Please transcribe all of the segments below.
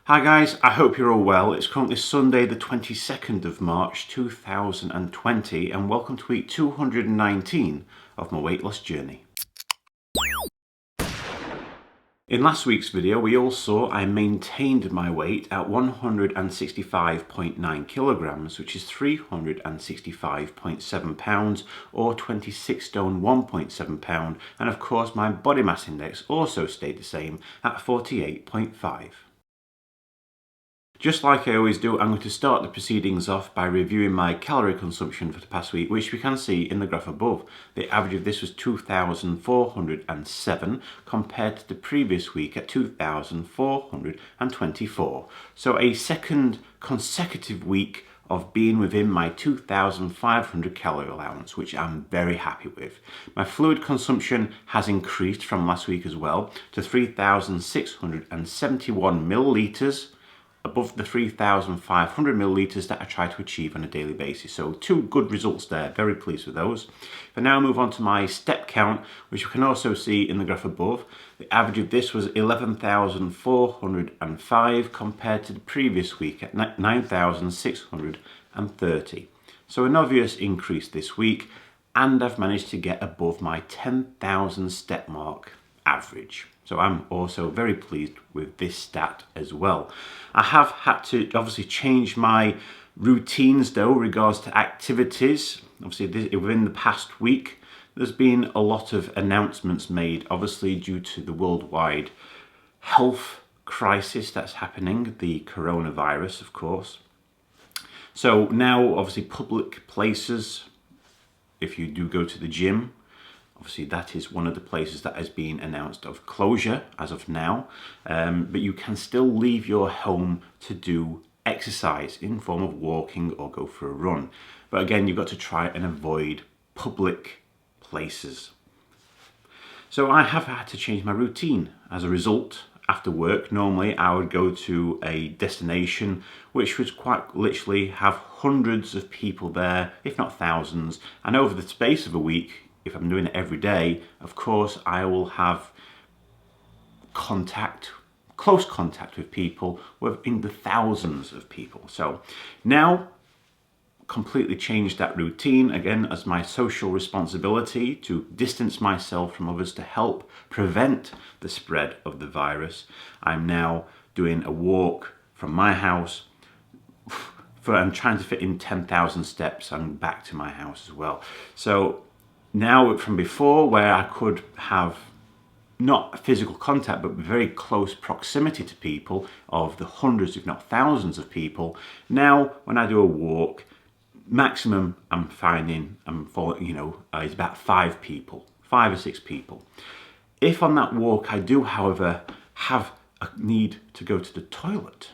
Hi guys, I hope you're all well. It's currently Sunday the 22nd of March 2020 and welcome to week 219 of my weight loss journey. In last week's video we all saw I maintained my weight at 165.9 kilograms, which is 365.7 pounds or 26 stone 1.7 pound, and of course my body mass index also stayed the same at 48.5. Just like I always do, I'm going to start the proceedings off by reviewing my calorie consumption for the past week, which we can see in the graph above. The average of this was 2,407 compared to the previous week at 2,424. So a second consecutive week of being within my 2,500 calorie allowance, which I'm very happy with. My fluid consumption has increased from last week as well to 3,671 millilitres, above the 3,500 millilitres that I try to achieve on a daily basis. So two good results there, very pleased with those. But now move on to my step count, which you can also see in the graph above. The average of this was 11,405 compared to the previous week at 9,630. So an obvious increase this week, and I've managed to get above my 10,000 step mark average. So I'm also very pleased with this stat as well. I have had to obviously change my routines though regards to activities. Obviously within the past week there's been a lot of announcements made, obviously due to the worldwide health crisis that's happening, the coronavirus of course. So now obviously public places, if you do go to the gym, obviously that is one of the places that has been announced of closure as of now, but you can still leave your home to do exercise in form of walking or go for a run. But again, you've got to try and avoid public places. So I have had to change my routine as a result. After work, normally I would go to a destination which would quite literally have hundreds of people there, if not thousands, and over the space of a week, if I'm doing it every day, of course, I will have close contact with people in the thousands of people. So now, completely changed that routine, again, as my social responsibility to distance myself from others to help prevent the spread of the virus. I'm now doing a walk from my house. I'm trying to fit in 10,000 steps and back to my house as well. So now from before, where I could have not physical contact but very close proximity to people of the hundreds if not thousands of people, now when I do a walk, maximum I'm finding is about 5 or 6 people. If on that walk I do however have a need to go to the toilet,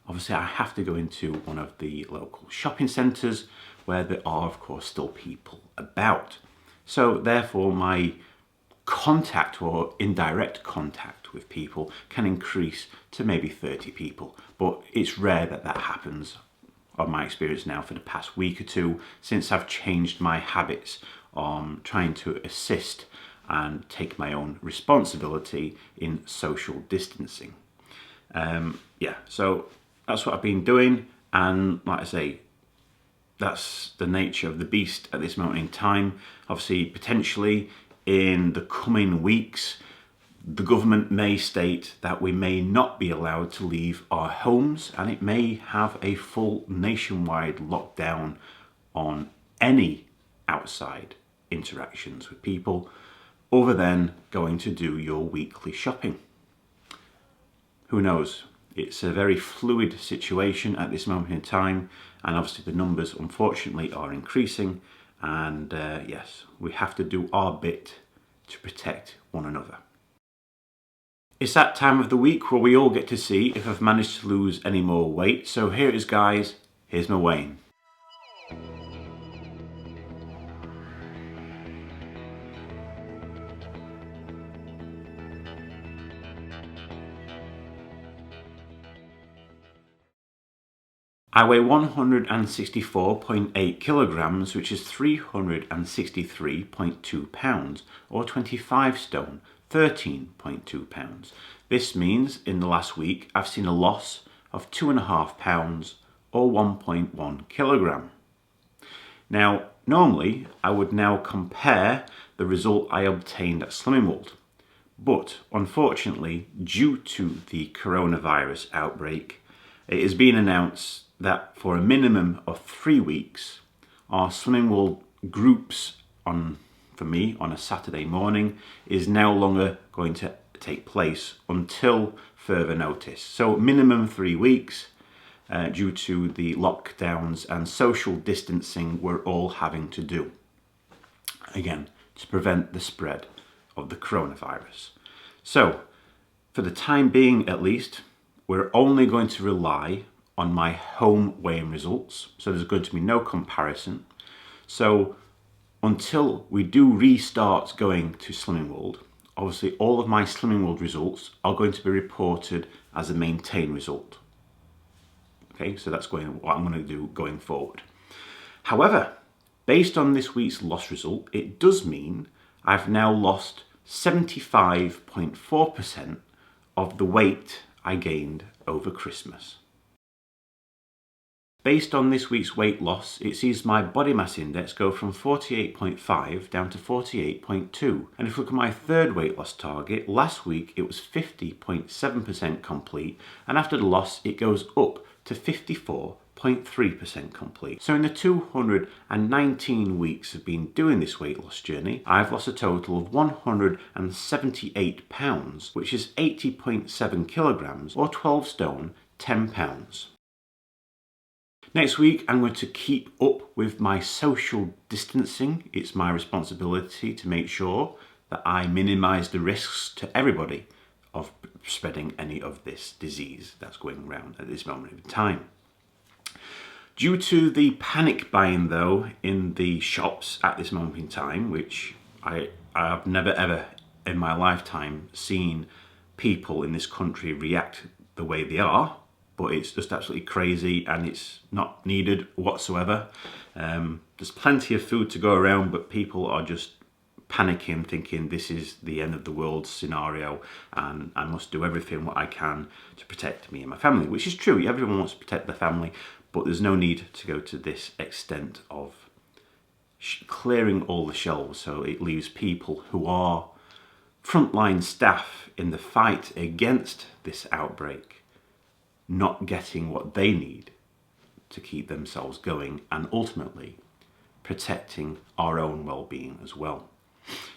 obviously I have to go into one of the local shopping centres where there are of course still people about. So therefore my contact or indirect contact with people can increase to maybe 30 people. But it's rare that that happens, on my experience now for the past week or two, since I've changed my habits on trying to assist and take my own responsibility in social distancing. So that's what I've been doing, and like I say, that's the nature of the beast at this moment in time. Obviously, potentially in the coming weeks, the government may state that we may not be allowed to leave our homes, and it may have a full nationwide lockdown on any outside interactions with people other than going to do your weekly shopping. Who knows? It's a very fluid situation at this moment in time, and obviously the numbers unfortunately are increasing, and yes, we have to do our bit to protect one another. It's that time of the week where we all get to see if I've managed to lose any more weight. So here it is guys, here's my weighing. I weigh 164.8 kilograms, which is 363.2 pounds, or 25 stone, £13.2. This means in the last week I've seen a loss of £2.5 or 1.1 kilogram. Now, normally I would now compare the result I obtained at Slimming World, but unfortunately, due to the coronavirus outbreak, it has been announced that for a minimum of 3 weeks, our Slimming World groups for me on a Saturday morning is no longer going to take place until further notice. So minimum 3 weeks due to the lockdowns and social distancing we're all having to do. Again, to prevent the spread of the coronavirus. So, for the time being at least, we're only going to rely on my home weighing results. So there's going to be no comparison. So until we do restart going to Slimming World, obviously all of my Slimming World results are going to be reported as a maintain result. Okay, so that's what I'm going to do going forward. However, based on this week's loss result, it does mean I've now lost 75.4% of the weight I gained over Christmas. Based on this week's weight loss, it sees my body mass index go from 48.5 down to 48.2. And if we look at my third weight loss target, last week it was 50.7% complete, and after the loss it goes up to 54.3% complete. So in the 219 weeks of been doing this weight loss journey, I've lost a total of 178 pounds, which is 80.7 kilograms or 12 stone, 10 pounds. Next week, I'm going to keep up with my social distancing. It's my responsibility to make sure that I minimise the risks to everybody of spreading any of this disease that's going around at this moment in time. Due to the panic buying though in the shops at this moment in time, which I have never ever in my lifetime seen people in this country react the way they are, but it's just absolutely crazy and it's not needed whatsoever. There's plenty of food to go around, but people are just panicking, thinking this is the end of the world scenario and I must do everything what I can to protect me and my family, which is true. Everyone wants to protect their family, but there's no need to go to this extent of clearing all the shelves, so it leaves people who are frontline staff in the fight against this outbreak not getting what they need to keep themselves going and ultimately protecting our own well-being as well.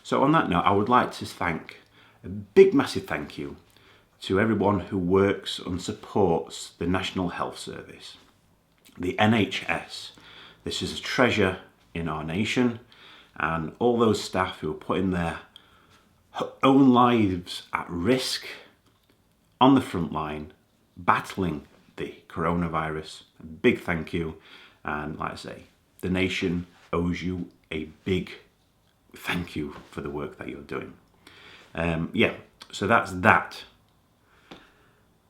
So on that note, I would like to thank a big massive thank you to everyone who works and supports the National Health Service, the NHS. This is a treasure in our nation, and all those staff who are putting their own lives at risk on the front line battling the coronavirus. A big thank you, and like I say, the nation owes you a big thank you for the work that you're doing. So that's that.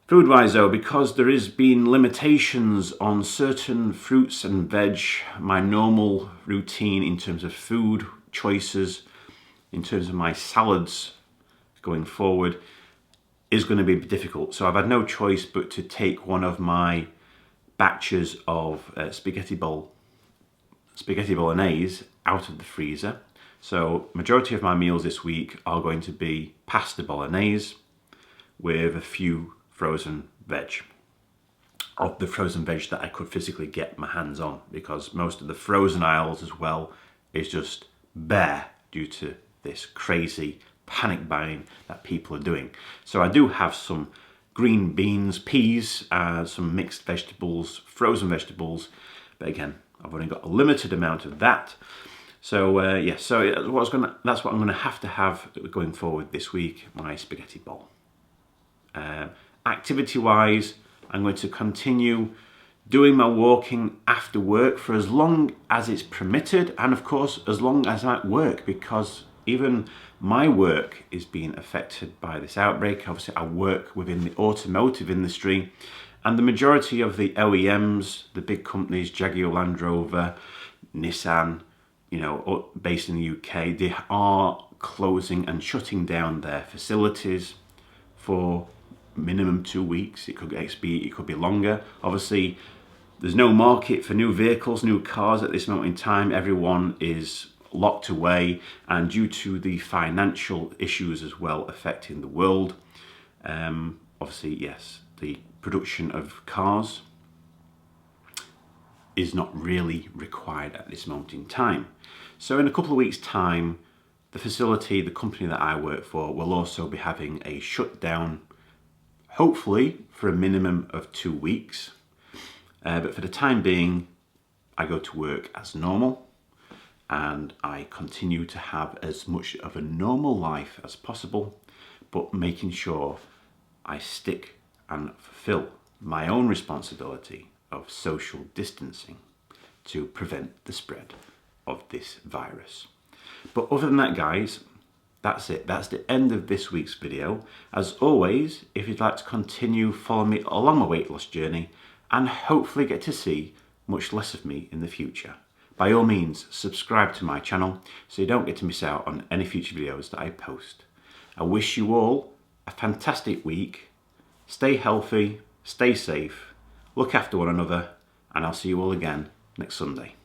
Food-wise though, because there has been limitations on certain fruits and veg, my normal routine in terms of food choices, in terms of my salads going forward, is going to be difficult. So I've had no choice but to take one of my batches of spaghetti bolognese out of the freezer. So majority of my meals this week are going to be pasta bolognese with a few frozen veg. Of the frozen veg that I could physically get my hands on, because most of the frozen aisles as well is just bare due to this crazy panic buying that people are doing. So I do have some green beans, peas, some mixed vegetables, frozen vegetables, but again, I've only got a limited amount of that. So that's what I'm going to have going forward this week, my spaghetti bowl. Activity-wise, I'm going to continue doing my walking after work for as long as it's permitted, and of course as long as I'm at work, because even my work is being affected by this outbreak. Obviously I work within the automotive industry, and the majority of the OEMs, the big companies, Jaguar Land Rover, Nissan, based in the UK, they are closing and shutting down their facilities for minimum 2 weeks. It could be longer. Obviously, there's no market for new vehicles, new cars at this moment in time. Everyone is locked away, and due to the financial issues as well affecting the world, obviously, yes, the production of cars is not really required at this moment in time. So in a couple of weeks' time, the facility, the company that I work for, will also be having a shutdown, hopefully for a minimum of 2 weeks. But for the time being, I go to work as normal, and I continue to have as much of a normal life as possible, but making sure I stick and fulfill my own responsibility of social distancing to prevent the spread of this virus. But other than that, guys, that's it. That's the end of this week's video. As always, if you'd like to continue following me along my weight loss journey and hopefully get to see much less of me in the future, by all means, subscribe to my channel so you don't get to miss out on any future videos that I post. I wish you all a fantastic week. Stay healthy, stay safe, look after one another, and I'll see you all again next Sunday.